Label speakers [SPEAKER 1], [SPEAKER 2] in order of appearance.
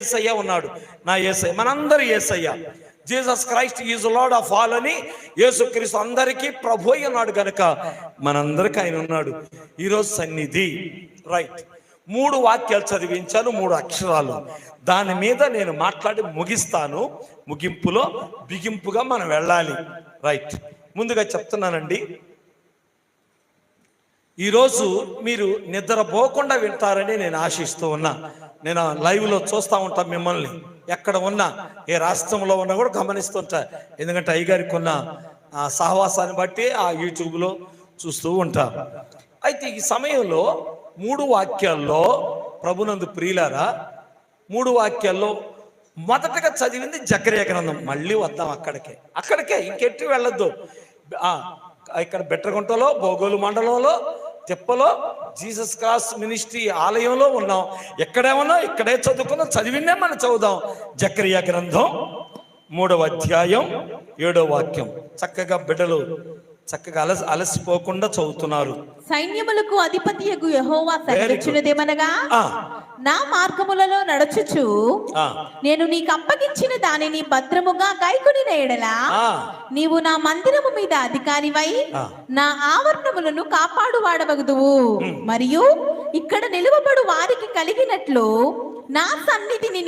[SPEAKER 1] యేసయ్య ఉన్నాడు. నా యేసయ్య, మనందరి Yesayya. Jesus Christ is Lord of all అని యేసుక్రీస్తు అందరికీ ప్రభు అన్నాడు కనుక మనందరికీ ఆయన ఉన్నాడు. ఈరోజు సన్నిధి రైట్. 3 వాక్యాలు చదివించాను, 3 అక్షరాలు. దాని మీద నేను మాట్లాడి ముగిస్తాను. ముగింపులో బిగింపుగా మనం వెళ్ళాలి. రైట్. ముందుగా చెప్తున్నానండి, ఈరోజు మీరు నిద్రపోకుండా వింటారని నేను ఆశిస్తూ ఉన్నా. నేను లైవ్లో చూస్తూ ఉంటా మిమ్మల్ని, ఎక్కడ ఉన్నా, ఏ రాష్ట్రంలో ఉన్నా కూడా గమనిస్తుంటా. ఎందుకంటే అయ్యగారికి ఉన్న సహవాసాన్ని బట్టి ఆ యూట్యూబ్లో చూస్తూ ఉంటా. అయితే ఈ సమయంలో 3 వాక్యాల్లో ప్రభునందు ప్రియులారా, 3 వాక్యాల్లో మొదటగా చదివింది జకర్యా గ్రంథం. మళ్ళీ వద్దాం అక్కడికే ఇంకెట్టి వెళ్ళొద్దు. ఇక్కడ బెట్రగుంటలో, బోగోలు మండలంలో, తిప్పలో జీసస్ క్రాస్ మినిస్ట్రీ ఆలయంలో ఉన్నాం. ఎక్కడే ఉన్నాం, ఇక్కడే చదువుకున్నాం, చదివినే మనం చదువుదాం. జకర్యా గ్రంథం 3వ అధ్యాయం 7వ వాక్యం. చక్కగా బిడ్డలు చక్కగా అలసిపోకుండా చదువుతున్నారు.
[SPEAKER 2] సైన్యములకు అధిపతియగు యెహోవా సెలవిచ్చినదేమనగా, నా మార్గములలో నడుచుచు నేను నీకు అప్పగించిన దానిని భద్రముగా గైకొనిన యెడల నీవు నా మందిరము మీద అధికారివై నా ఆవరణములను కాపాడువాడవగుదువు. మరియు ఇక్కడ నిలువబడు వారికి కలిగినట్లు నా సన్నిధిని